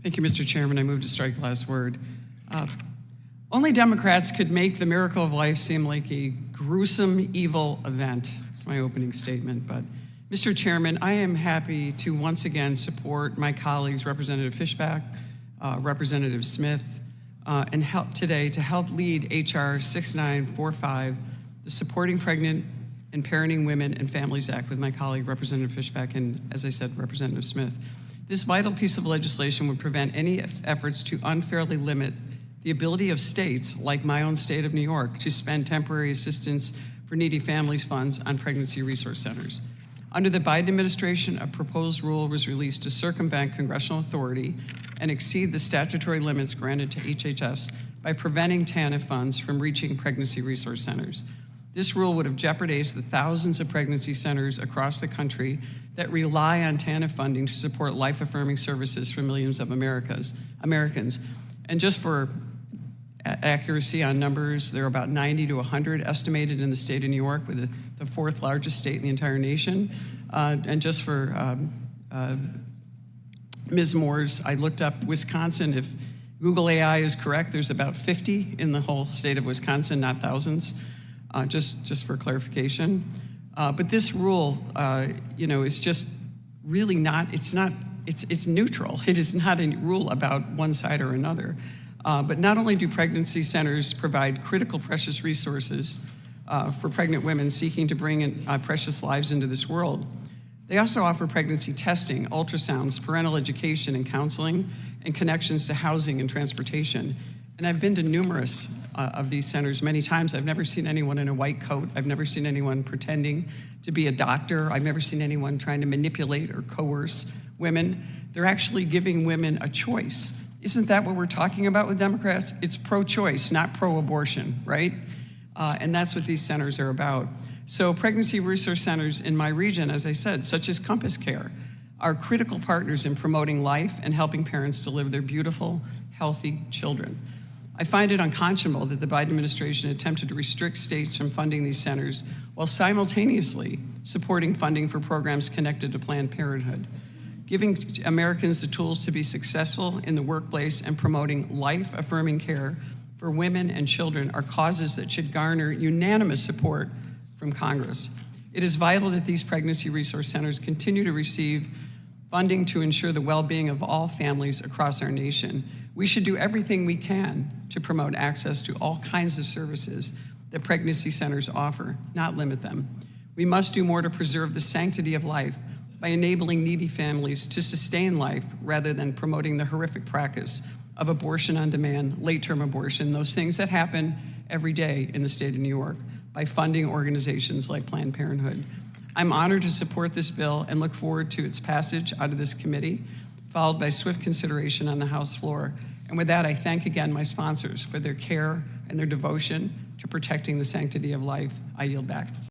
Thank you, Mr. Chairman. I move to strike the last word. Only Democrats could make the miracle of life seem like a gruesome, evil event. That's my opening statement. But, Mr. Chairman, I am happy to once again support my colleagues, Representative Fishback, Representative Smith, and help today to help lead H.R. 6945, the Supporting Pregnant and Parenting Women and Families Act, with my colleague, Representative Fishback, and, as I said, Representative Smith. This vital piece of legislation would prevent any efforts to unfairly limit the ability of states, like my own state of New York, to spend temporary assistance for needy families funds on pregnancy resource centers. Under the Biden administration, a proposed rule was released to circumvent congressional authority and exceed the statutory limits granted to HHS by preventing TANF funds from reaching pregnancy resource centers. This rule would have jeopardized the thousands of pregnancy centers across the country that rely on TANF funding to support life-affirming services for millions of Americans. And just for accuracy on numbers, there are about 90 to 100 estimated in the state of New York, with the fourth largest state in the entire nation. And just for Ms. Moore's, I looked up Wisconsin. If Google AI is correct, there's about 50 in the whole state of Wisconsin, not thousands, just for clarification. But this rule, is just really not, it's neutral. It is not a rule about one side or another. But not only do pregnancy centers provide critical, precious resources for pregnant women seeking to bring in, precious lives into this world, they also offer pregnancy testing, ultrasounds, parental education and counseling, and connections to housing and transportation. And I've been to numerous of these centers many times. I've never seen anyone in a white coat. I've never seen anyone pretending to be a doctor. I've never seen anyone trying to manipulate or coerce women. They're actually giving women a choice. Isn't that what we're talking about with Democrats? It's pro-choice, not pro-abortion, right? And that's what these centers are about. So pregnancy resource centers in my region, as I said, such as Compass Care, are critical partners in promoting life and helping parents deliver their beautiful, healthy children. I find it unconscionable that the Biden administration attempted to restrict states from funding these centers while simultaneously supporting funding for programs connected to Planned Parenthood. Giving Americans the tools to be successful in the workplace and promoting life-affirming care for women and children are causes that should garner unanimous support from Congress. It is vital that these pregnancy resource centers continue to receive funding to ensure the well-being of all families across our nation. We should do everything we can to promote access to all kinds of services that pregnancy centers offer, not limit them. We must do more to preserve the sanctity of life by enabling needy families to sustain life rather than promoting the horrific practice of abortion on demand, late-term abortion, those things that happen every day in the state of New York, by funding organizations like Planned Parenthood. I'm honored to support this bill and look forward to its passage out of this committee, followed by swift consideration on the House floor. And with that, I thank again my sponsors for their care and their devotion to protecting the sanctity of life. I yield back.